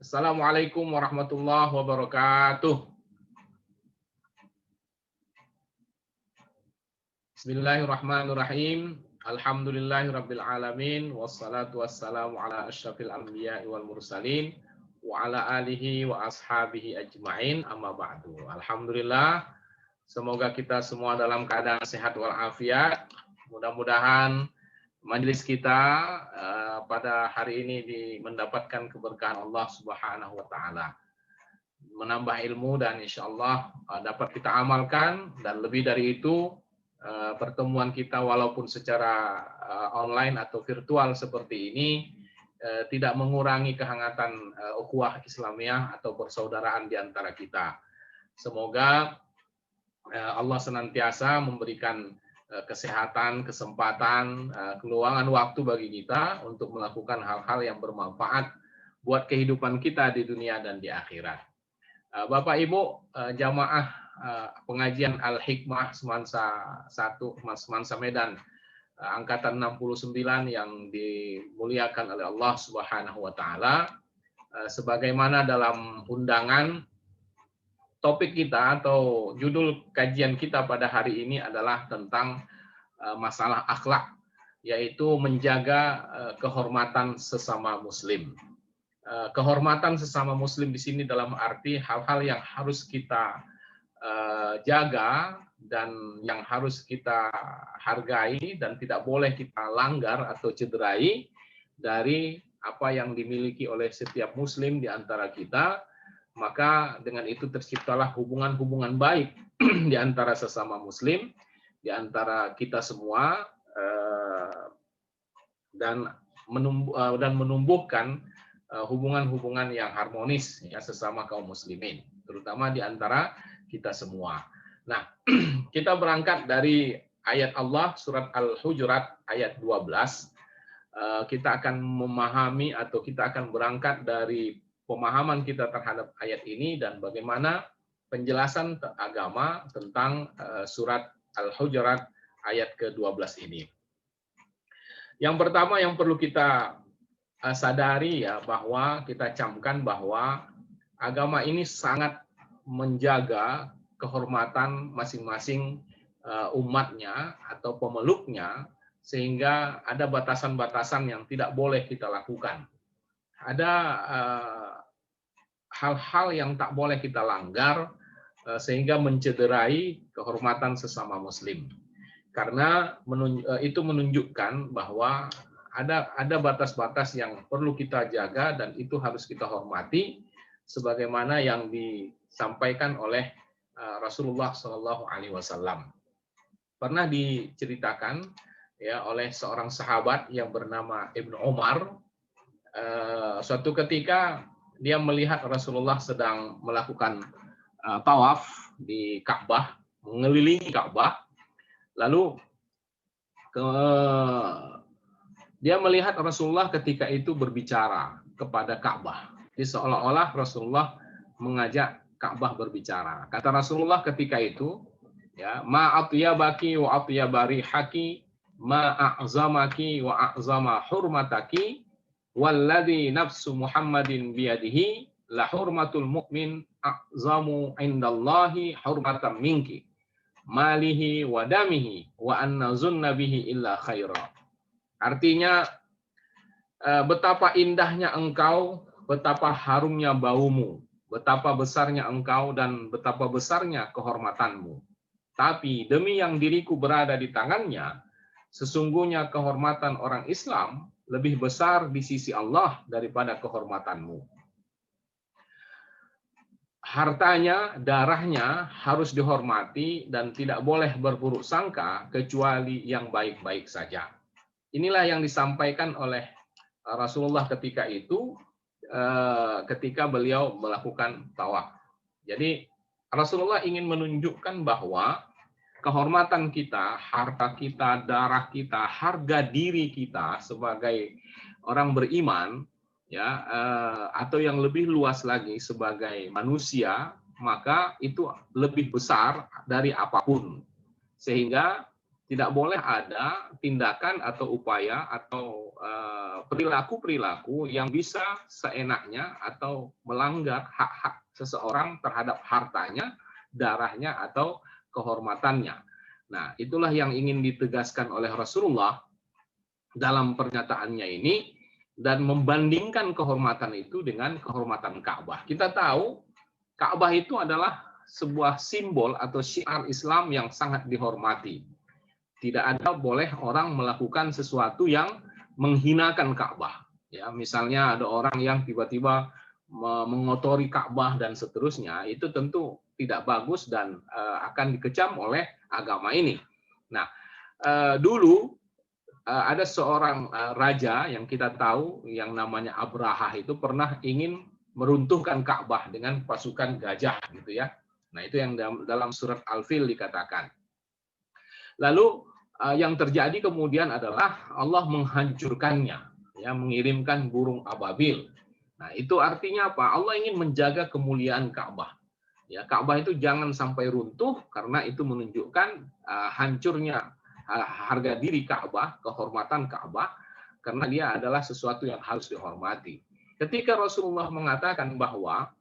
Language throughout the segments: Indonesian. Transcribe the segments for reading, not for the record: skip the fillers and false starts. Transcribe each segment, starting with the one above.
Assalamualaikum warahmatullahi wabarakatuh. Bismillahirrahmanirrahim. Alhamdulillahirabbil alamin wassalatu wassalamu ala asyrafil anbiya'i wal mursalin wa ala alihi wa ashabihi ajmain, amma ba'du. Alhamdulillah, semoga kita semua dalam keadaan sehat walafiat. Mudah-mudahan majelis kita pada hari ini mendapatkan keberkahan Allah Subhanahu wa taala. Menambah ilmu dan insya Allah dapat kita amalkan, dan lebih dari itu pertemuan kita walaupun secara online atau virtual seperti ini tidak mengurangi kehangatan ukhuwah Islamiyah atau persaudaraan di antara kita. Semoga Allah senantiasa memberikan kesehatan, kesempatan, keluangan waktu bagi kita untuk melakukan hal-hal yang bermanfaat buat kehidupan kita di dunia dan di akhirat. Bapak Ibu jamaah pengajian Al-Hikmah Semansa 1, Semansa Medan, angkatan 69 yang dimuliakan oleh Allah Subhanahu wa taala. Sebagaimana dalam undangan, topik kita atau judul kajian kita pada hari ini adalah tentang masalah akhlak, yaitu menjaga kehormatan sesama muslim. Kehormatan sesama muslim di sini dalam arti hal-hal yang harus kita jaga dan yang harus kita hargai dan tidak boleh kita langgar atau cederai dari apa yang dimiliki oleh setiap muslim di antara kita. Maka dengan itu terciptalah hubungan-hubungan baik di antara sesama muslim, di antara kita semua, dan menumbuhkan hubungan-hubungan yang harmonis ya sesama kaum muslimin, terutama di antara kita semua. Nah, kita berangkat dari ayat Allah surat Al-Hujurat ayat 12. Kita akan memahami atau kita akan berangkat dari pemahaman kita terhadap ayat ini dan bagaimana penjelasan agama tentang surat Al-Hujurat ayat ke-12 ini. Yang pertama yang perlu kita sadari ya, bahwa kita camkan bahwa agama ini sangat menjaga kehormatan masing-masing umatnya atau pemeluknya, sehingga ada batasan-batasan yang tidak boleh kita lakukan. Ada hal-hal yang tak boleh kita langgar sehingga mencederai kehormatan sesama muslim. Karena itu menunjukkan bahwa ada batas-batas yang perlu kita jaga dan itu harus kita hormati, sebagaimana yang disampaikan oleh Rasulullah SAW. Pernah diceritakan ya oleh seorang sahabat yang bernama Ibnu Umar. Suatu ketika dia melihat Rasulullah sedang melakukan tawaf di Ka'bah, mengelilingi Ka'bah. Lalu dia melihat Rasulullah ketika itu berbicara kepada Ka'bah. Jadi seolah-olah Rasulullah mengajak Ka'bah berbicara. Kata Rasulullah ketika itu, ya, ma atyabaki wa atyabari haki, ma a'zamaki wa a'zama hurmataki, walladzi nafsu Muhammadin biyadihi la hurmatul mu'min a'zamu indallahi hurmatan minki, malihi wa damihi wa anna zunna bihi illa khaira. Artinya betapa indahnya engkau, betapa harumnya baumu, betapa besarnya engkau dan betapa besarnya kehormatanmu. Tapi demi yang diriku berada di tangannya, sesungguhnya kehormatan orang Islam lebih besar di sisi Allah daripada kehormatanmu. Hartanya, darahnya harus dihormati dan tidak boleh berburuk sangka kecuali yang baik-baik saja. Inilah yang disampaikan oleh Rasulullah ketika itu, ketika beliau melakukan tawaf. Jadi Rasulullah ingin menunjukkan bahwa kehormatan kita, harta kita, darah kita, harga diri kita sebagai orang beriman, ya, atau yang lebih luas lagi sebagai manusia, maka itu lebih besar dari apapun. Sehingga tidak boleh ada tindakan atau upaya atau perilaku-perilaku yang bisa seenaknya atau melanggar hak-hak seseorang terhadap hartanya, darahnya, atau kehormatannya. Nah, itulah yang ingin ditegaskan oleh Rasulullah dalam pernyataannya ini, dan membandingkan kehormatan itu dengan kehormatan Ka'bah. Kita tahu Ka'bah itu adalah sebuah simbol atau syiar Islam yang sangat dihormati. Tidak ada boleh orang melakukan sesuatu yang menghinakan Ka'bah. Ya, misalnya ada orang yang tiba-tiba mengotori Ka'bah dan seterusnya, itu tentu tidak bagus dan akan dikecam oleh agama ini. Nah, dulu ada seorang raja yang kita tahu yang namanya Abraha, itu pernah ingin meruntuhkan Ka'bah dengan pasukan gajah gitu ya. Nah, itu yang dalam surat Al-Fil dikatakan. Lalu yang terjadi kemudian adalah Allah menghancurkannya, ya, mengirimkan burung ababil. Nah, itu artinya apa? Allah ingin menjaga kemuliaan Ka'bah. Ya, Ka'bah itu jangan sampai runtuh, karena itu menunjukkan hancurnya harga diri Ka'bah, kehormatan Ka'bah, karena dia adalah sesuatu yang harus dihormati. Ketika Rasulullah mengatakan bahwa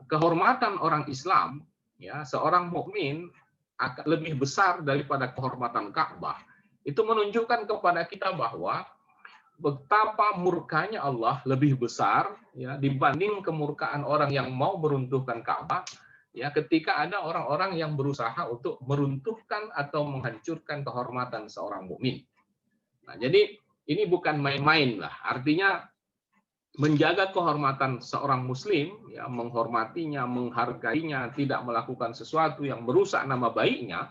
kehormatan orang Islam, ya, seorang mukmin akan lebih besar daripada kehormatan Ka'bah, itu menunjukkan kepada kita bahwa betapa murkanya Allah lebih besar, ya, dibanding kemurkaan orang yang mau meruntuhkan Ka'bah. Ya, ketika ada orang-orang yang berusaha untuk meruntuhkan atau menghancurkan kehormatan seorang mukmin. Nah, jadi ini bukan main-main lah. Artinya menjaga kehormatan seorang muslim, ya, menghormatinya, menghargainya, tidak melakukan sesuatu yang merusak nama baiknya,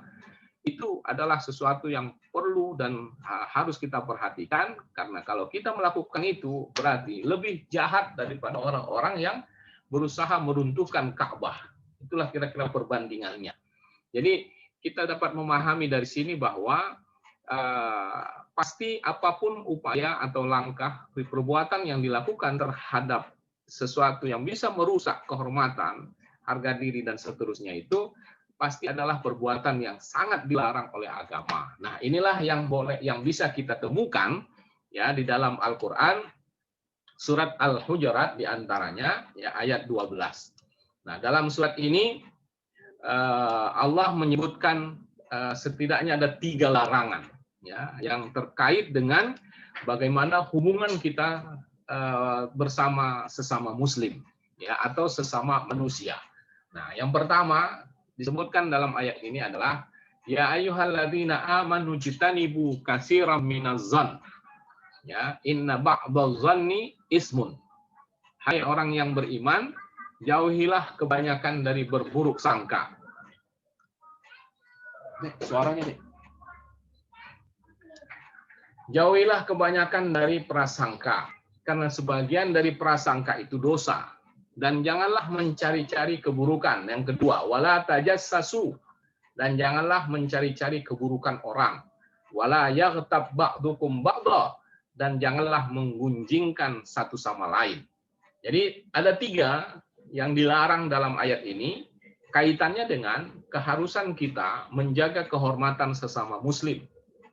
itu adalah sesuatu yang perlu dan harus kita perhatikan, karena kalau kita melakukan itu berarti lebih jahat daripada orang-orang yang berusaha meruntuhkan Ka'bah. Itulah kira-kira perbandingannya. Jadi kita dapat memahami dari sini bahwa pasti apapun upaya atau langkah perbuatan yang dilakukan terhadap sesuatu yang bisa merusak kehormatan, harga diri, dan seterusnya, itu pasti adalah perbuatan yang sangat dilarang oleh agama. Nah, inilah yang bisa kita temukan, ya, di dalam Al-Qur'an, surat Al-Hujurat diantaranya, ya, ayat 12. Nah, dalam surat ini Allah menyebutkan setidaknya ada 3 larangan, ya, yang terkait dengan bagaimana hubungan kita bersama sesama muslim, ya, atau sesama manusia. Nah, yang pertama disebutkan dalam ayat ini adalah ya ayyuhalladzina amanu jitanibu katsiran minaz-dzann, ya, inna ba'dadz-dzanni ismun. Hai orang yang beriman, jauhilah kebanyakan dari berburuk sangka. Suaranya nih. Jauhilah kebanyakan dari prasangka, karena sebagian dari prasangka itu dosa. Dan janganlah mencari-cari keburukan. Yang kedua, wala tajassasu, dan janganlah mencari-cari keburukan orang. Wala yaghtab ba'dukum ba'dha, dan janganlah menggunjingkan satu sama lain. Jadi ada 3 yang dilarang dalam ayat ini, kaitannya dengan keharusan kita menjaga kehormatan sesama muslim.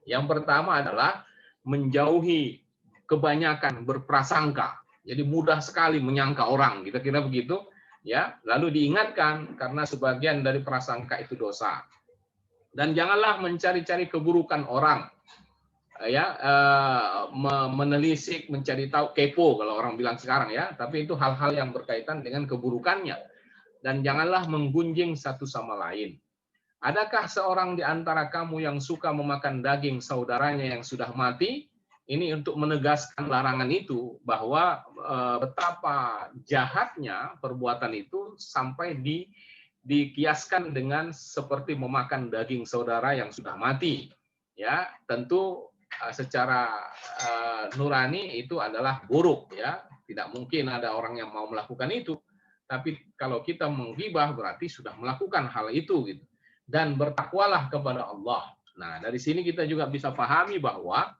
Yang pertama adalah menjauhi kebanyakan berprasangka. Jadi mudah sekali menyangka orang, kira-kira begitu, ya. Lalu diingatkan karena sebagian dari prasangka itu dosa. Dan janganlah mencari-cari keburukan orang, ya, menelisik, mencari tahu, kepo kalau orang bilang sekarang, ya, tapi itu hal-hal yang berkaitan dengan keburukannya. Dan janganlah menggunjing satu sama lain. Adakah seorang di antara kamu yang suka memakan daging saudaranya yang sudah mati? Ini untuk menegaskan larangan itu, bahwa betapa jahatnya perbuatan itu sampai dikiaskan dengan seperti memakan daging saudara yang sudah mati. Ya, tentu secara nurani itu adalah buruk, ya, tidak mungkin ada orang yang mau melakukan itu. Tapi kalau kita menggibah berarti sudah melakukan hal itu, gitu. Dan bertakwalah kepada Allah. Nah, dari sini kita juga bisa pahami bahwa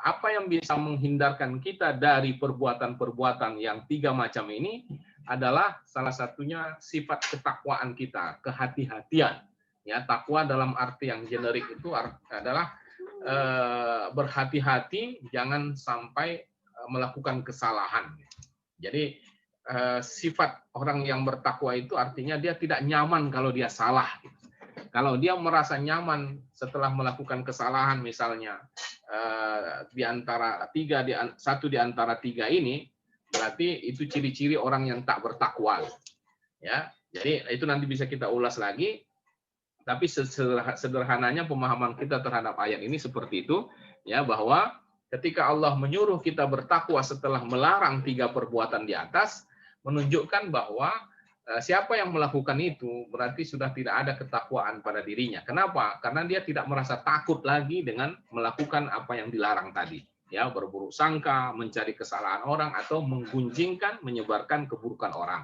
apa yang bisa menghindarkan kita dari perbuatan-perbuatan yang 3 macam ini adalah salah satunya sifat ketakwaan kita, kehati-hatian. Ya, takwa dalam arti yang generik itu adalah berhati-hati jangan sampai melakukan kesalahan. Jadi sifat orang yang bertakwa itu artinya dia tidak nyaman kalau dia salah. Kalau dia merasa nyaman setelah melakukan kesalahan, misalnya satu di antara tiga ini, berarti itu ciri-ciri orang yang tak bertakwa. Ya, jadi itu nanti bisa kita ulas lagi. Tapi sederhananya pemahaman kita terhadap ayat ini seperti itu, ya, bahwa ketika Allah menyuruh kita bertakwa setelah melarang tiga perbuatan di atas, menunjukkan bahwa siapa yang melakukan itu berarti sudah tidak ada ketakwaan pada dirinya. Kenapa? Karena dia tidak merasa takut lagi dengan melakukan apa yang dilarang tadi. Ya, berburuk sangka, mencari kesalahan orang, atau menggunjingkan, menyebarkan keburukan orang.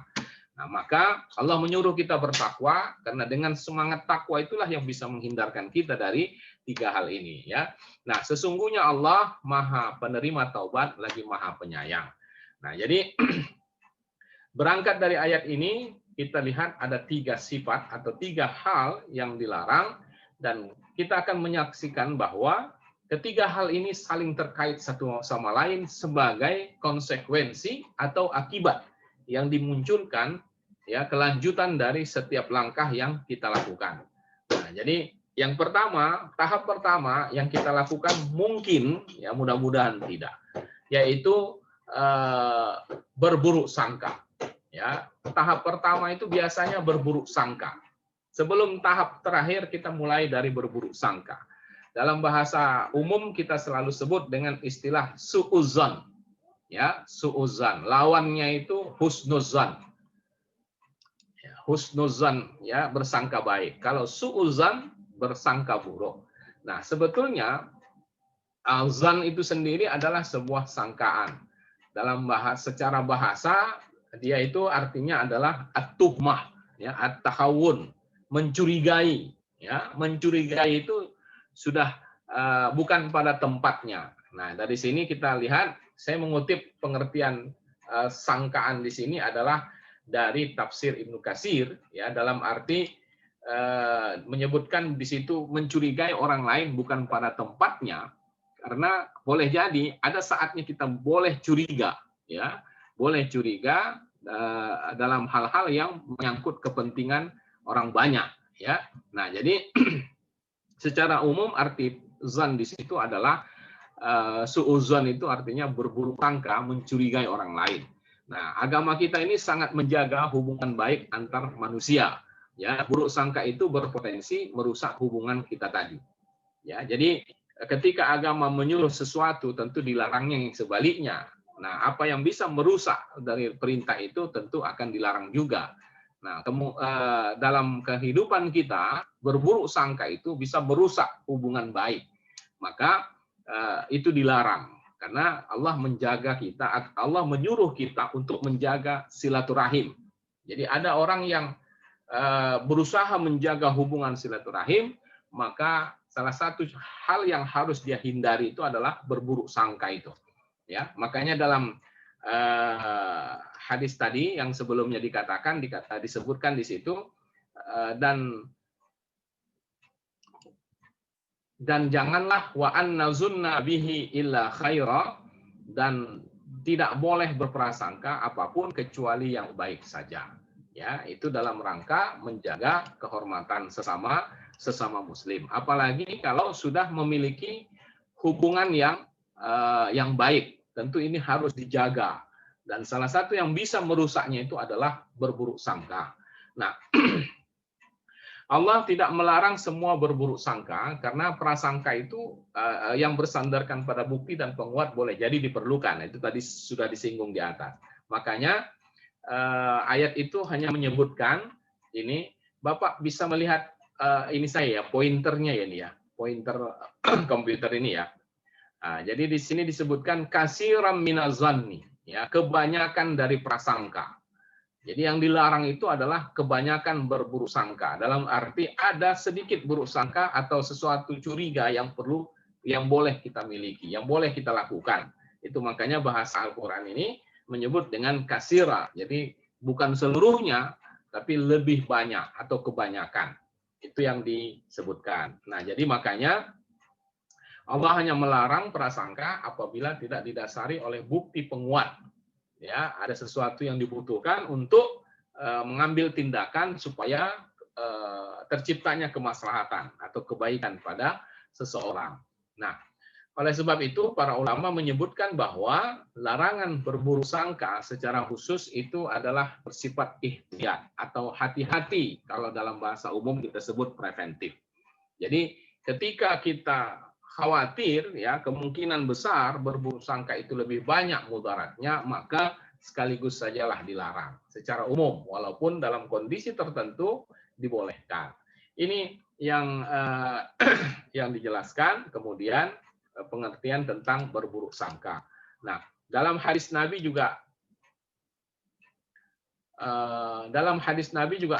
Nah, maka Allah menyuruh kita bertakwa karena dengan semangat takwa itulah yang bisa menghindarkan kita dari tiga hal ini. Ya, nah sesungguhnya Allah Maha Penerima Taubat lagi Maha Penyayang. Nah, jadi berangkat dari ayat ini, kita lihat ada tiga sifat atau tiga hal yang dilarang, dan kita akan menyaksikan bahwa ketiga hal ini saling terkait satu sama lain sebagai konsekuensi atau akibat yang dimunculkan, ya, kelanjutan dari setiap langkah yang kita lakukan. Nah, jadi yang pertama, tahap pertama yang kita lakukan mungkin, ya mudah-mudahan tidak, yaitu berburuk sangka. Ya, tahap pertama itu biasanya berburuk sangka. Sebelum tahap terakhir kita mulai dari berburuk sangka. Dalam bahasa umum kita selalu sebut dengan istilah su'udzon. Ya, su'udzon. Lawannya itu husnuzon. Ya, husnuzon, ya, bersangka baik. Kalau su'udzon, bersangka buruk. Nah, sebetulnya al-zan itu sendiri adalah sebuah sangkaan. Secara bahasa dia itu artinya adalah at-tuhmah, ya, at-tahawun, mencurigai, ya, mencurigai itu sudah bukan pada tempatnya. Nah, dari sini kita lihat, saya mengutip pengertian sangkaan di sini adalah dari tafsir Ibnu Katsir, ya, dalam arti menyebutkan di situ mencurigai orang lain bukan pada tempatnya, karena boleh jadi ada saatnya kita boleh curiga, ya. Boleh curiga dalam hal-hal yang menyangkut kepentingan orang banyak, ya. Nah, jadi secara umum arti zan di situ adalah su'udzon itu artinya berburuk sangka, mencurigai orang lain. Nah, agama kita ini sangat menjaga hubungan baik antar manusia, ya. Buruk sangka itu berpotensi merusak hubungan kita tadi. Ya, jadi ketika agama menyuruh sesuatu tentu dilarangnya yang sebaliknya. Nah, apa yang bisa merusak dari perintah itu tentu akan dilarang juga. Nah, dalam kehidupan kita, berburuk sangka itu bisa merusak hubungan baik. Maka itu dilarang. Karena Allah menjaga kita, Allah menyuruh kita untuk menjaga silaturahim. Jadi ada orang yang berusaha menjaga hubungan silaturahim, maka salah satu hal yang harus dia hindari itu adalah berburuk sangka itu. Ya, makanya dalam hadis tadi yang sebelumnya disebutkan di situ, dan janganlah wa annazunna bihi illa khaira, dan tidak boleh berprasangka apapun kecuali yang baik saja. Ya, itu dalam rangka menjaga kehormatan sesama muslim. Apalagi kalau sudah memiliki hubungan yang baik. Tentu ini harus dijaga, dan salah satu yang bisa merusaknya itu adalah berburuk sangka. Nah, Allah tidak melarang semua berburuk sangka karena prasangka itu yang bersandarkan pada bukti dan penguat boleh jadi diperlukan. Itu tadi sudah disinggung di atas. Makanya ayat itu hanya menyebutkan ini. Bapak bisa melihat ini saya ya, pointernya ya, ini ya, pointer komputer ini ya. Nah, jadi di sini disebutkan kasiram minazanni, ya, kebanyakan dari prasangka. Jadi yang dilarang itu adalah kebanyakan berburuk sangka. Dalam arti ada sedikit buruk sangka atau sesuatu curiga yang boleh kita miliki, yang boleh kita lakukan. Itu makanya bahasa Al-Quran ini menyebut dengan kasira. Jadi bukan seluruhnya, tapi lebih banyak atau kebanyakan. Itu yang disebutkan. Nah, jadi makanya Allah hanya melarang prasangka apabila tidak didasari oleh bukti penguat. Ya, ada sesuatu yang dibutuhkan untuk mengambil tindakan supaya terciptanya kemaslahatan atau kebaikan pada seseorang. Nah, oleh sebab itu para ulama menyebutkan bahwa larangan berburuk sangka secara khusus itu adalah bersifat ihtiyat atau hati-hati, kalau dalam bahasa umum kita sebut preventif. Jadi ketika kita khawatir ya kemungkinan besar berburuk sangka itu lebih banyak mudaratnya, maka sekaligus sajalah dilarang secara umum, walaupun dalam kondisi tertentu dibolehkan. Ini yang yang dijelaskan. Kemudian pengertian tentang berburuk sangka. Nah, dalam hadis Nabi juga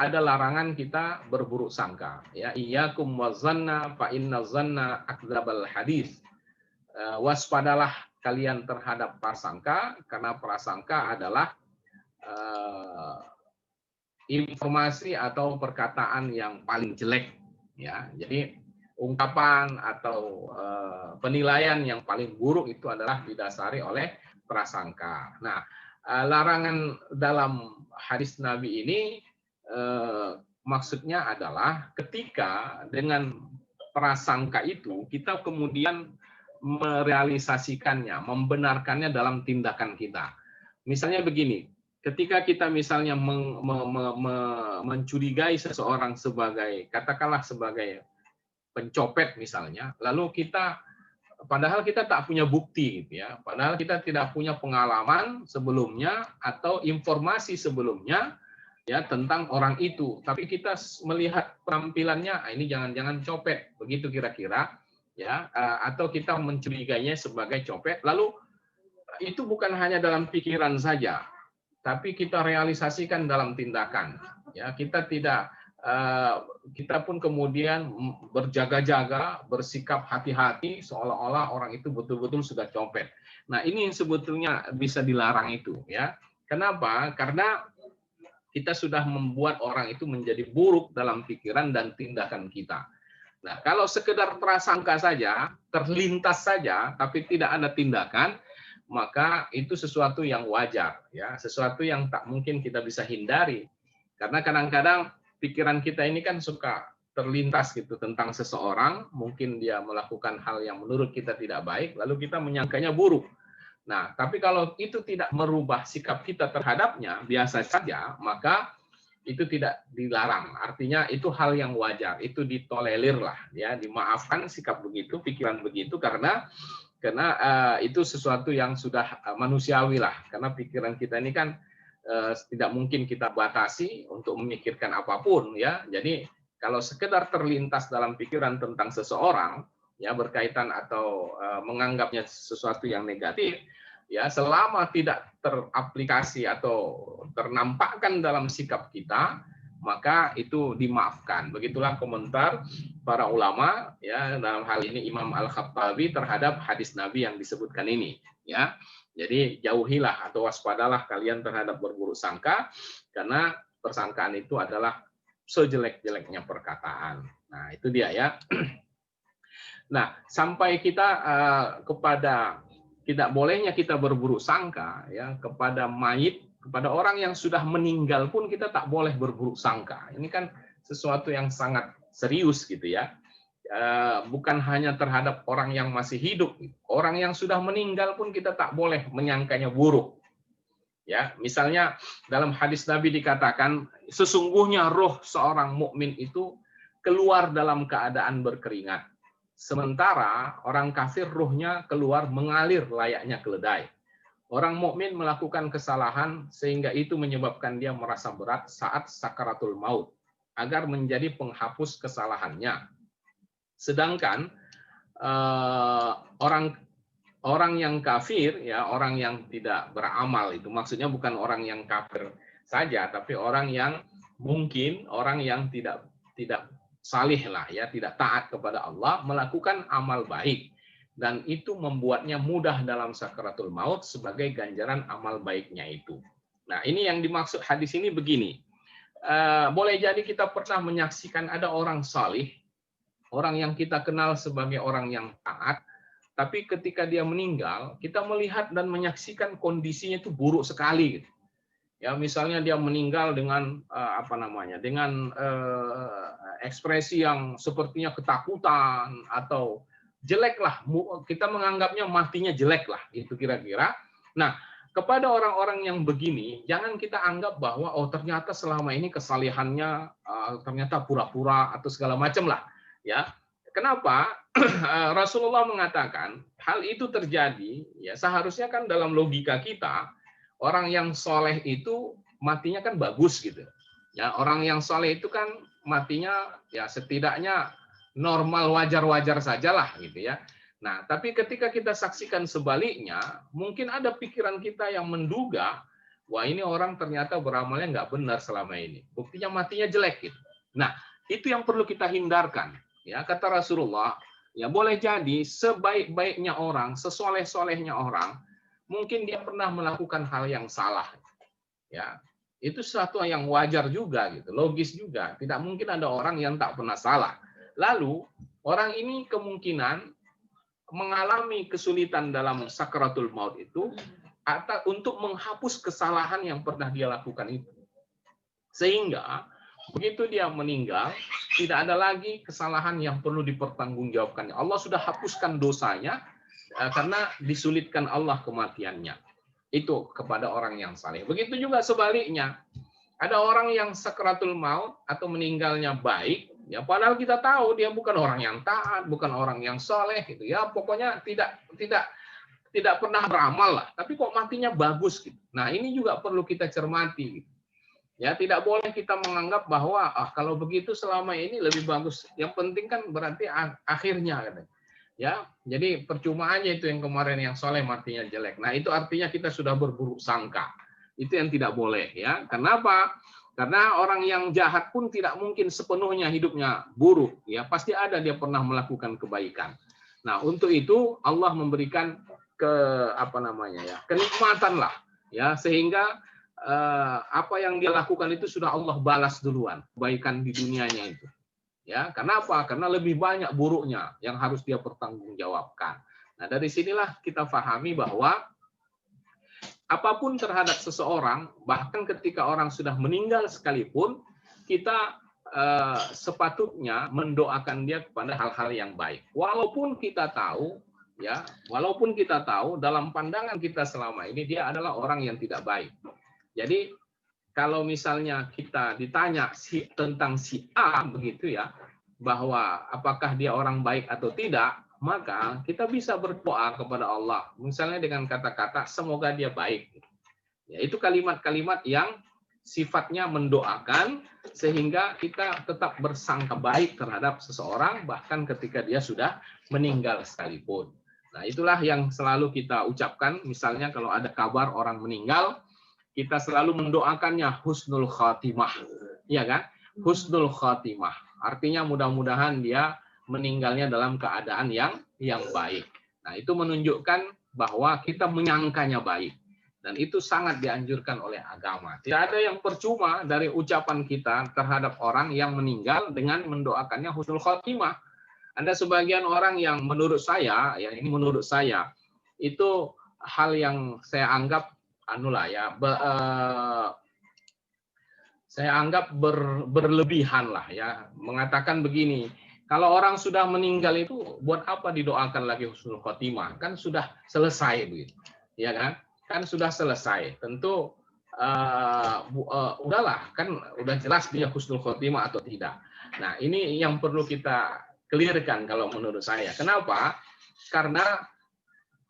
ada larangan kita berburuk sangka. Ya, iyyakum wazanna fa inna zanna akdzabal hadis. Waspadalah kalian terhadap prasangka, karena prasangka adalah informasi atau perkataan yang paling jelek. Ya, jadi ungkapan atau penilaian yang paling buruk itu adalah didasari oleh prasangka. Nah, larangan dalam hadis Nabi ini maksudnya adalah ketika dengan prasangka itu kita kemudian merealisasikannya, membenarkannya dalam tindakan kita. Misalnya begini, ketika kita misalnya mencurigai seseorang sebagai, katakanlah sebagai pencopet misalnya, lalu padahal kita tak punya bukti gitu ya, padahal kita tidak punya pengalaman sebelumnya atau informasi sebelumnya ya tentang orang itu, tapi kita melihat penampilannya, ini jangan-jangan copet, begitu kira-kira ya, atau kita mencurigainya sebagai copet, lalu itu bukan hanya dalam pikiran saja, tapi kita realisasikan dalam tindakan ya, kita pun kemudian berjaga-jaga, bersikap hati-hati seolah-olah orang itu betul-betul sudah copet. Nah, ini yang sebetulnya bisa dilarang itu ya. Kenapa? Karena kita sudah membuat orang itu menjadi buruk dalam pikiran dan tindakan kita. Nah, kalau sekedar prasangka saja, terlintas saja, tapi tidak ada tindakan, maka itu sesuatu yang wajar ya, sesuatu yang tak mungkin kita bisa hindari. Karena kadang-kadang pikiran kita ini kan suka terlintas gitu tentang seseorang, mungkin dia melakukan hal yang menurut kita tidak baik, lalu kita menyangkanya buruk. Nah, tapi kalau itu tidak merubah sikap kita terhadapnya, biasa saja, maka itu tidak dilarang. Artinya itu hal yang wajar, itu ditolerir lah, ya, dimaafkan sikap begitu, pikiran begitu, karena itu sesuatu yang sudah manusiawi lah. Karena pikiran kita ini kan tidak mungkin kita batasi untuk memikirkan apapun ya. Jadi kalau sekedar terlintas dalam pikiran tentang seseorang ya berkaitan atau menganggapnya sesuatu yang negatif ya, selama tidak teraplikasi atau ternampakkan dalam sikap kita, maka itu dimaafkan. Begitulah komentar para ulama ya, dalam hal ini Imam Al-Khattabi terhadap hadis Nabi yang disebutkan ini ya. Jadi jauhilah atau waspadalah kalian terhadap berburuk sangka, karena persangkaan itu adalah sejelek-jeleknya perkataan. Nah, itu dia ya. Nah, sampai kita kepada tidak bolehnya kita berburuk sangka ya kepada mayit, kepada orang yang sudah meninggal pun kita tak boleh berburuk sangka. Ini kan sesuatu yang sangat serius gitu ya. Bukan hanya terhadap orang yang masih hidup, orang yang sudah meninggal pun kita tak boleh menyangkanya buruk. Ya, misalnya dalam hadis Nabi dikatakan sesungguhnya roh seorang mukmin itu keluar dalam keadaan berkeringat, sementara orang kafir rohnya keluar mengalir layaknya keledai. Orang mukmin melakukan kesalahan sehingga itu menyebabkan dia merasa berat saat sakaratul maut, agar menjadi penghapus kesalahannya. Sedangkan orang yang kafir ya, orang yang tidak beramal, itu maksudnya bukan orang yang kafir saja, tapi orang yang mungkin orang yang tidak salih lah ya, tidak taat kepada Allah, melakukan amal baik, dan itu membuatnya mudah dalam sakaratul maut sebagai ganjaran amal baiknya itu. Nah, ini yang dimaksud hadis ini begini. Boleh jadi kita pernah menyaksikan ada orang salih, orang yang kita kenal sebagai orang yang taat, tapi ketika dia meninggal, kita melihat dan menyaksikan kondisinya itu buruk sekali gitu. Ya, misalnya dia meninggal dengan dengan ekspresi yang sepertinya ketakutan atau jelek lah, kita menganggapnya matinya jelek lah, itu kira-kira. Nah, kepada orang-orang yang begini, jangan kita anggap bahwa oh ternyata selama ini kesalehannya ternyata pura-pura atau segala macam lah, ya. Kenapa? Rasulullah mengatakan hal itu terjadi, ya seharusnya kan dalam logika kita orang yang soleh itu matinya kan bagus gitu. Ya, orang yang soleh itu kan matinya ya setidaknya normal, wajar-wajar sajalah gitu ya. Nah, tapi ketika kita saksikan sebaliknya, mungkin ada pikiran kita yang menduga, wah ini orang ternyata beramalnya nggak benar selama ini. Buktinya matinya jelek gitu. Nah, itu yang perlu kita hindarkan. Ya, kata Rasulullah, ya boleh jadi sebaik-baiknya orang, sesoleh-solehnya orang, mungkin dia pernah melakukan hal yang salah. Ya, itu sesuatu yang wajar juga gitu, logis juga. Tidak mungkin ada orang yang tak pernah salah. Lalu orang ini kemungkinan mengalami kesulitan dalam sakaratul maut itu atau untuk menghapus kesalahan yang pernah dia lakukan itu. Sehingga begitu dia meninggal, tidak ada lagi kesalahan yang perlu dipertanggungjawabkannya. Allah sudah hapuskan dosanya karena disulitkan Allah kematiannya. Itu kepada orang yang saleh. Begitu juga sebaliknya. Ada orang yang sakaratul maut atau meninggalnya baik, ya padahal kita tahu dia bukan orang yang taat, bukan orang yang saleh gitu ya. Pokoknya tidak pernah beramal lah, tapi kok matinya bagus gitu. Nah, ini juga perlu kita cermati gitu. Ya, tidak boleh kita menganggap bahwa kalau begitu selama ini lebih bagus. Yang penting kan berarti akhirnya katanya. Ya, jadi percuma aja itu yang kemarin yang soleh matinya jelek. Nah, itu artinya kita sudah berburuk sangka. Itu yang tidak boleh ya. Kenapa? Karena orang yang jahat pun tidak mungkin sepenuhnya hidupnya buruk. Ya, pasti ada dia pernah melakukan kebaikan. Nah, untuk itu Allah memberikan kenikmatan lah ya, sehingga apa yang dia lakukan itu sudah Allah balas duluan, kebaikan di dunianya itu. Ya, kenapa? Karena lebih banyak buruknya yang harus dia pertanggungjawabkan. Nah, dari sinilah kita pahami bahwa apapun terhadap seseorang, bahkan ketika orang sudah meninggal sekalipun, kita sepatutnya mendoakan dia kepada hal-hal yang baik. Walaupun kita tahu dalam pandangan kita selama ini dia adalah orang yang tidak baik. Jadi kalau misalnya kita ditanya tentang si A begitu ya, bahwa apakah dia orang baik atau tidak, maka kita bisa berdoa kepada Allah. Misalnya dengan kata-kata semoga dia baik. Ya, itu kalimat-kalimat yang sifatnya mendoakan sehingga kita tetap bersangka baik terhadap seseorang bahkan ketika dia sudah meninggal sekalipun. Nah, itulah yang selalu kita ucapkan. Misalnya kalau ada kabar orang meninggal, kita selalu mendoakannya husnul khatimah, ya kan? Husnul khatimah, artinya mudah-mudahan dia meninggalnya dalam keadaan yang baik. Nah, itu menunjukkan bahwa kita menyangkanya baik, dan itu sangat dianjurkan oleh agama. Tidak ada yang percuma dari ucapan kita terhadap orang yang meninggal dengan mendoakannya husnul khatimah. Ada sebagian orang yang menurut saya, ya ini menurut saya, itu hal yang saya anggap saya anggap berlebihan lah ya, mengatakan begini, kalau orang sudah meninggal itu buat apa didoakan lagi husnul khotimah, kan sudah selesai begitu ya kan sudah selesai, tentu udahlah, kan udah jelas dia husnul khotimah atau tidak. Nah, ini yang perlu kita clearkan kalau menurut saya. Kenapa? Karena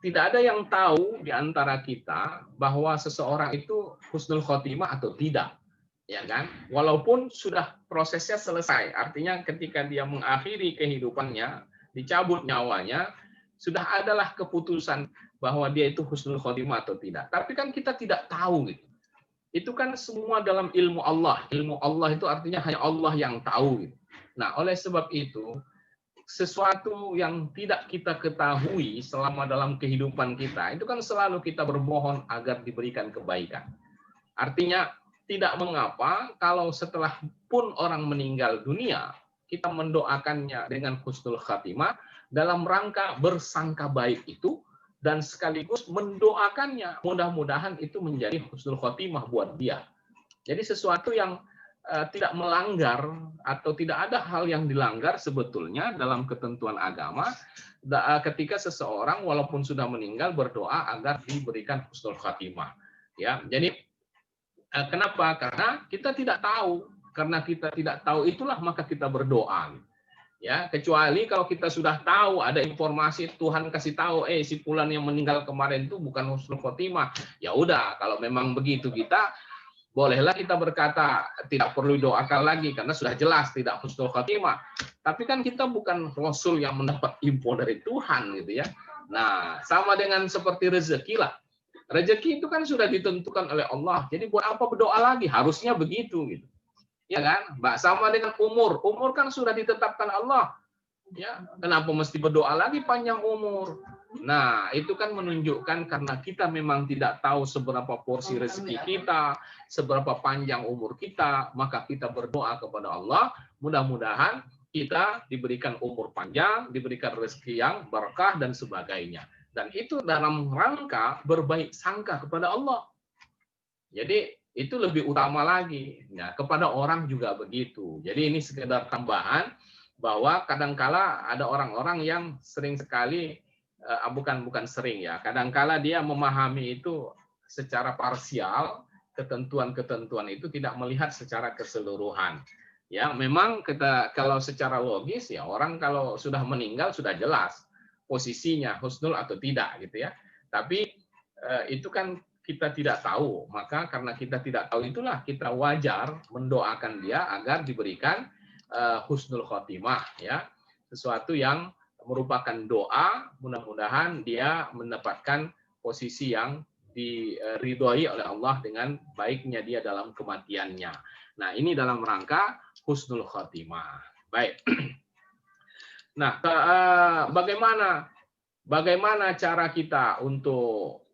tidak ada yang tahu di antara kita bahwa seseorang itu husnul khotimah atau tidak, ya kan? Walaupun sudah prosesnya selesai, artinya ketika dia mengakhiri kehidupannya, dicabut nyawanya, sudah adalah keputusan bahwa dia itu husnul khotimah atau tidak. Tapi kan kita tidak tahu gitu. Itu kan semua dalam ilmu Allah. Ilmu Allah itu artinya hanya Allah yang tahu gitu. Nah, oleh sebab itu sesuatu yang tidak kita ketahui selama dalam kehidupan kita, itu kan selalu kita bermohon agar diberikan kebaikan. Artinya, tidak mengapa kalau setelah pun orang meninggal dunia, kita mendoakannya dengan husnul khatimah, dalam rangka bersangka baik itu dan sekaligus mendoakannya. Mudah-mudahan itu menjadi husnul khotimah buat dia. Jadi sesuatu yang tidak melanggar atau tidak ada hal yang dilanggar sebetulnya dalam ketentuan agama ketika seseorang walaupun sudah meninggal berdoa agar diberikan husnul khatimah. Ya, jadi kenapa? Karena kita tidak tahu. Karena kita tidak tahu itulah maka kita berdoa. Ya, kecuali kalau kita sudah tahu ada informasi Tuhan kasih tahu, si fulan yang meninggal kemarin itu bukan husnul khotimah. Ya udah, kalau memang begitu kita bolehlah kita berkata tidak perlu doakan lagi karena sudah jelas tidak husnul khotimah. Tapi kan kita bukan rasul yang mendapat info dari Tuhan gitu ya. Nah, sama dengan seperti rezeki lah. Rezeki itu kan sudah ditentukan oleh Allah. Jadi buat apa berdoa lagi? Harusnya begitu gitu. Ya kan? Mbak, sama dengan umur. Umur kan sudah ditetapkan Allah. Ya, kenapa mesti berdoa lagi panjang umur? Nah, itu kan menunjukkan karena kita memang tidak tahu seberapa porsi rezeki kita, seberapa panjang umur kita, maka kita berdoa kepada Allah, mudah-mudahan kita diberikan umur panjang, diberikan rezeki yang berkah dan sebagainya. Dan itu dalam rangka berbaik sangka kepada Allah. Jadi itu lebih utama lagi. Nah, kepada orang juga begitu. Jadi ini sekedar tambahan bahwa kadangkala ada orang-orang yang sering sekali bukan sering ya, kadangkala dia memahami itu secara parsial, ketentuan-ketentuan itu tidak melihat secara keseluruhan. Ya, memang kita kalau secara logis ya orang kalau sudah meninggal sudah jelas posisinya husnul atau tidak gitu ya. Tapi itu kan kita tidak tahu, maka karena kita tidak tahu itulah kita wajar mendoakan dia agar diberikan husnul khotimah ya, sesuatu yang merupakan doa, mudah-mudahan dia mendapatkan posisi yang diridhoi oleh Allah dengan baiknya dia dalam kematiannya. Nah, ini dalam rangka husnul khotimah. Baik. Nah, bagaimana cara kita untuk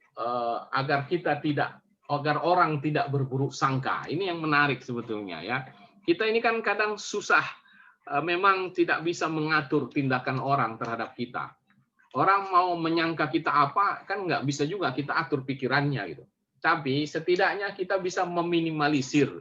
agar orang tidak berburuk sangka? Ini yang menarik sebetulnya ya. Kita ini kan kadang susah, memang tidak bisa mengatur tindakan orang terhadap kita. Orang mau menyangka kita apa, kan nggak bisa juga kita atur pikirannya gitu. Tapi setidaknya kita bisa meminimalisir,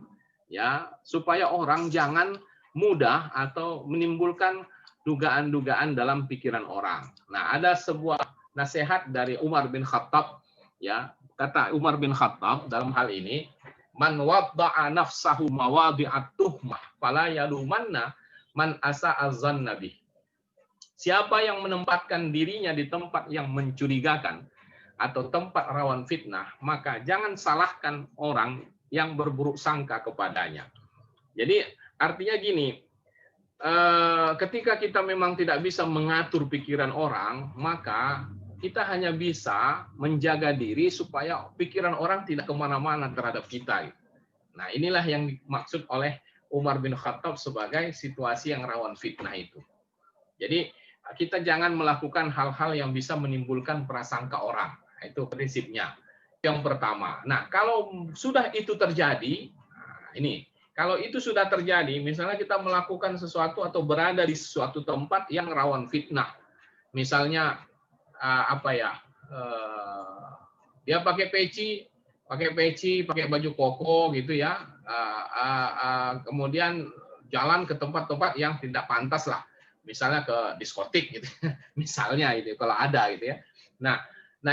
ya, supaya orang jangan mudah atau menimbulkan dugaan-dugaan dalam pikiran orang. Nah, ada sebuah nasihat dari Umar bin Khattab, ya, kata Umar bin Khattab dalam hal ini, man wadda'a nafsahu mawadi'at tuhmah fala yalumanna man asa'a dzanna bih. Siapa yang menempatkan dirinya di tempat yang mencurigakan atau tempat rawan fitnah, maka jangan salahkan orang yang berburuk sangka kepadanya. Jadi artinya gini, ketika kita memang tidak bisa mengatur pikiran orang, maka kita hanya bisa menjaga diri supaya pikiran orang tidak kemana-mana terhadap kita. Nah, inilah yang dimaksud oleh Umar bin Khattab sebagai situasi yang rawan fitnah itu. Jadi, kita jangan melakukan hal-hal yang bisa menimbulkan prasangka orang. Itu prinsipnya. Yang pertama. Nah, kalau sudah itu terjadi, kalau itu sudah terjadi, misalnya kita melakukan sesuatu atau berada di suatu tempat yang rawan fitnah. Misalnya, dia pakai peci, pakai baju koko gitu ya, kemudian jalan ke tempat-tempat yang tidak pantas lah, misalnya ke diskotik gitu, misalnya itu kalau ada gitu ya. Nah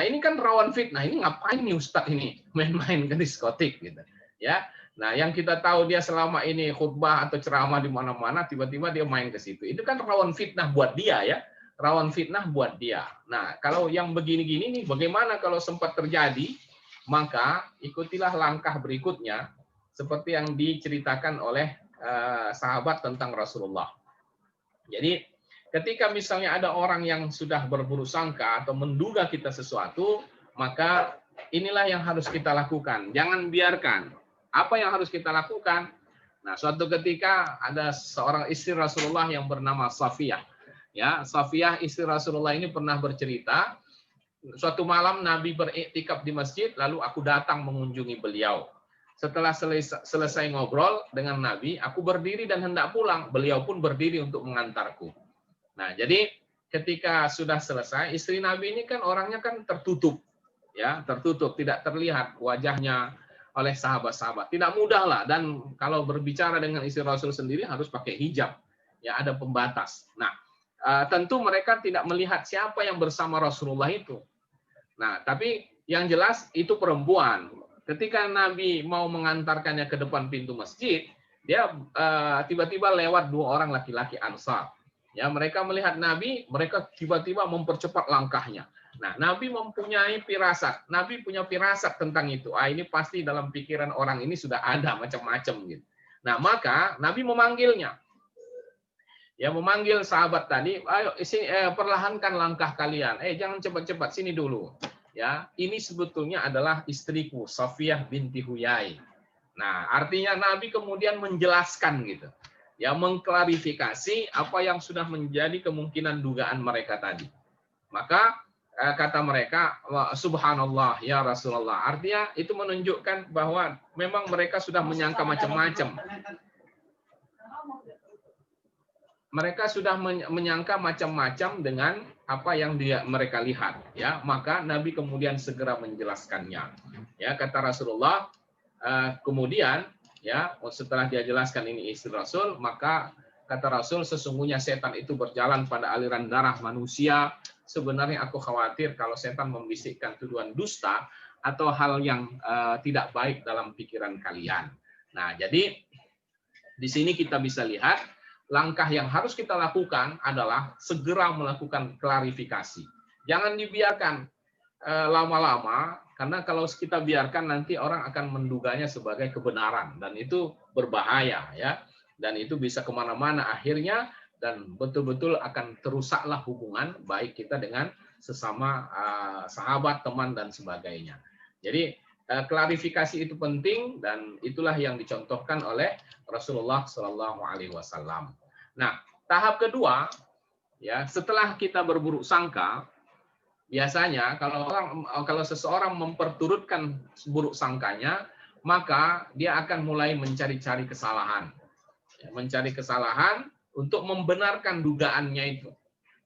ini kan rawan fitnah, ini ngapain nih Ustadz ini main-main ke diskotik gitu ya. Nah yang kita tahu dia selama ini khutbah atau ceramah di mana-mana, tiba-tiba dia main ke situ, itu kan rawan fitnah buat dia ya. Rawan fitnah buat dia. Nah, kalau yang begini-gini nih, bagaimana kalau sempat terjadi? Maka ikutilah langkah berikutnya, seperti yang diceritakan oleh sahabat tentang Rasulullah. Jadi, ketika misalnya ada orang yang sudah berburuk sangka atau menduga kita sesuatu, maka inilah yang harus kita lakukan. Jangan biarkan. Apa yang harus kita lakukan? Nah, suatu ketika ada seorang istri Rasulullah yang bernama Safiyah. Ya, Safiyah istri Rasulullah ini pernah bercerita, suatu malam Nabi beriktikaf di masjid, lalu aku datang mengunjungi beliau. Setelah selesai ngobrol dengan Nabi, aku berdiri dan hendak pulang. Beliau pun berdiri untuk mengantarku. Nah, jadi ketika sudah selesai, istri Nabi ini kan orangnya kan tertutup, ya, tertutup, tidak terlihat wajahnya oleh sahabat-sahabat. Tidak mudah lah, dan kalau berbicara dengan istri Rasul sendiri harus pakai hijab, ya, ada pembatas. Nah, tentu mereka tidak melihat siapa yang bersama Rasulullah itu. Nah, tapi yang jelas itu perempuan. Ketika Nabi mau mengantarkannya ke depan pintu masjid, dia tiba-tiba lewat 2 orang laki-laki Ansar. Ya, mereka melihat Nabi, mereka tiba-tiba mempercepat langkahnya. Nah, Nabi mempunyai firasat. Nabi punya firasat tentang itu. Ini pasti dalam pikiran orang ini sudah ada macam-macam gitu. Nah, maka Nabi memanggilnya. Ya, memanggil sahabat tadi, ayo perlahankan langkah kalian. Jangan cepat-cepat, sini dulu. Ya, ini sebetulnya adalah istriku, Safiyah binti Huyai. Nah, artinya Nabi kemudian menjelaskan gitu. Ya, mengklarifikasi apa yang sudah menjadi kemungkinan dugaan mereka tadi. Maka kata mereka, subhanallah ya Rasulullah. Artinya itu menunjukkan bahwa memang mereka sudah menyangka macam-macam. Mereka sudah menyangka macam-macam dengan apa yang mereka lihat, ya. Maka Nabi kemudian segera menjelaskannya. Ya, kata Rasulullah, kemudian ya, setelah dia jelaskan ini istri Rasul, maka kata Rasul, sesungguhnya setan itu berjalan pada aliran darah manusia. Sebenarnya aku khawatir kalau setan membisikkan tuduhan dusta atau hal yang tidak baik dalam pikiran kalian. Nah, jadi di sini kita bisa lihat langkah yang harus kita lakukan adalah segera melakukan klarifikasi. Jangan dibiarkan lama-lama, karena kalau kita biarkan nanti orang akan menduganya sebagai kebenaran, dan itu berbahaya, ya. Dan itu bisa kemana-mana akhirnya, dan betul-betul akan terusaklah hubungan baik kita dengan sesama sahabat, teman, dan sebagainya. Jadi klarifikasi itu penting, dan itulah yang dicontohkan oleh Rasulullah Shallallahu Alaihi Wasallam. Nah, tahap kedua, ya, setelah kita berburuk sangka, biasanya kalau seseorang memperturutkan buruk sangkanya, maka dia akan mulai mencari-cari kesalahan, mencari kesalahan untuk membenarkan dugaannya itu.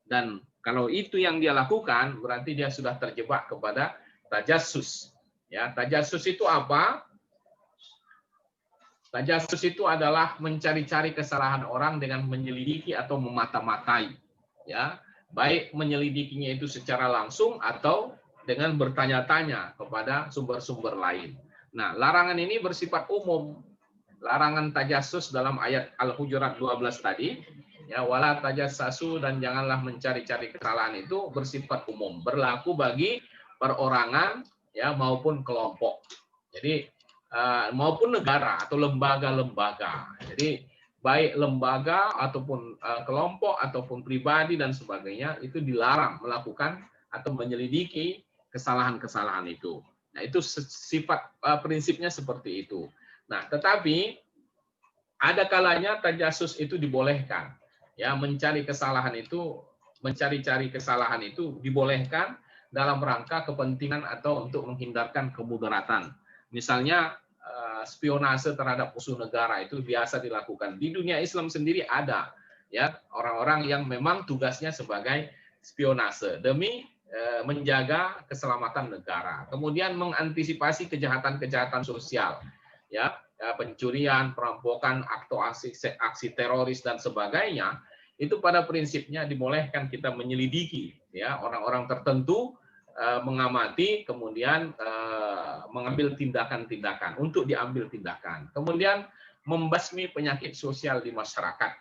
Dan kalau itu yang dia lakukan, berarti dia sudah terjebak kepada tajassus. Ya, tajassus itu apa? Tajassus itu adalah mencari-cari kesalahan orang dengan menyelidiki atau memata-matai. Ya, baik menyelidikinya itu secara langsung atau dengan bertanya-tanya kepada sumber-sumber lain. Nah, larangan ini bersifat umum. Larangan tajassus dalam ayat Al-Hujurat 12 tadi, ya, wala tajassasu, dan janganlah mencari-cari kesalahan, itu bersifat umum, berlaku bagi perorangan, ya, maupun kelompok. Jadi maupun negara atau lembaga-lembaga. Jadi baik lembaga ataupun kelompok ataupun pribadi dan sebagainya itu dilarang melakukan atau menyelidiki kesalahan-kesalahan itu. Nah, itu sifat prinsipnya seperti itu. Nah, tetapi ada kalanya tajassus itu dibolehkan. Ya, mencari kesalahan itu, mencari-cari kesalahan itu dibolehkan dalam rangka kepentingan atau untuk menghindarkan kemudaratan. Misalnya spionase terhadap musuh negara itu biasa dilakukan. Di dunia Islam sendiri ada, ya, orang-orang yang memang tugasnya sebagai spionase demi menjaga keselamatan negara. Kemudian mengantisipasi kejahatan-kejahatan sosial, ya, pencurian, perampokan, aksi teroris dan sebagainya. Itu pada prinsipnya dibolehkan kita menyelidiki, ya, orang-orang tertentu, mengamati, kemudian mengambil tindakan-tindakan untuk diambil tindakan. Kemudian membasmi penyakit sosial di masyarakat.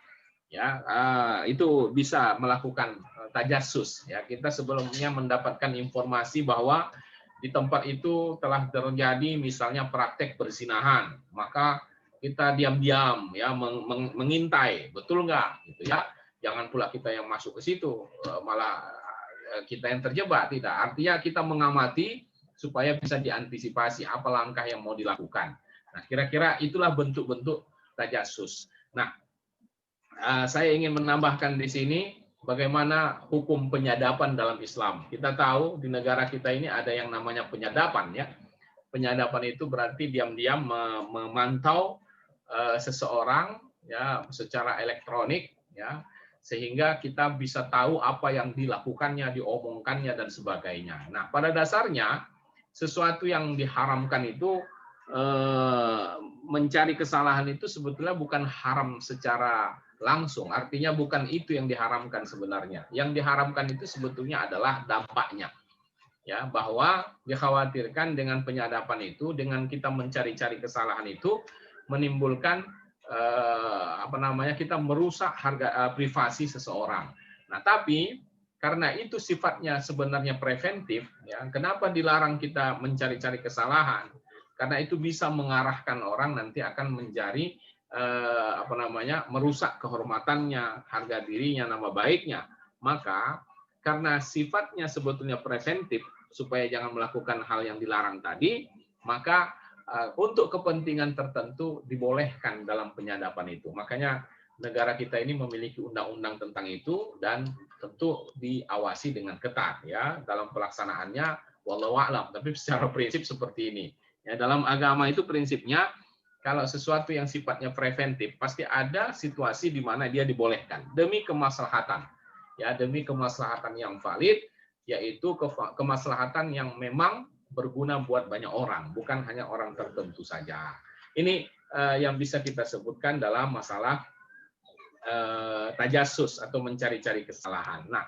Ya, itu bisa melakukan tajassus. Ya, kita sebelumnya mendapatkan informasi bahwa di tempat itu telah terjadi misalnya praktek perzinahan, maka kita diam-diam, ya, mengintai, betul nggak, gitu ya. Jangan pula kita yang masuk ke situ, malah kita yang terjebak, tidak. Artinya kita mengamati supaya bisa diantisipasi apa langkah yang mau dilakukan. Nah, kira-kira itulah bentuk-bentuk tajassus. Nah, saya ingin menambahkan di sini bagaimana hukum penyadapan dalam Islam. Kita tahu di negara kita ini ada yang namanya penyadapan, ya. Penyadapan itu berarti diam-diam memantau seseorang, ya, secara elektronik, ya, sehingga kita bisa tahu apa yang dilakukannya, diomongkannya, dan sebagainya. Nah, pada dasarnya sesuatu yang diharamkan itu mencari kesalahan itu sebetulnya bukan haram secara langsung, artinya bukan itu yang diharamkan sebenarnya. Yang diharamkan itu sebetulnya adalah dampaknya, ya, bahwa dikhawatirkan dengan penyadapan itu, dengan kita mencari-cari kesalahan itu menimbulkan kita merusak harga privasi seseorang. Nah, tapi karena itu sifatnya sebenarnya preventif, ya, kenapa dilarang kita mencari-cari kesalahan? Karena itu bisa mengarahkan orang nanti akan mencari merusak kehormatannya, harga dirinya, nama baiknya. Maka karena sifatnya sebetulnya preventif supaya jangan melakukan hal yang dilarang tadi, maka untuk kepentingan tertentu dibolehkan dalam penyadapan itu. Makanya negara kita ini memiliki undang-undang tentang itu dan tentu diawasi dengan ketat, ya, dalam pelaksanaannya wallahu a'lam. Tapi secara prinsip seperti ini. Ya, dalam agama itu prinsipnya kalau sesuatu yang sifatnya preventif pasti ada situasi di mana dia dibolehkan demi kemaslahatan. Ya, demi kemaslahatan yang valid, yaitu kemaslahatan yang memang berguna buat banyak orang, bukan hanya orang tertentu saja. Ini yang bisa kita sebutkan dalam masalah tajasus atau mencari-cari kesalahan. Nah,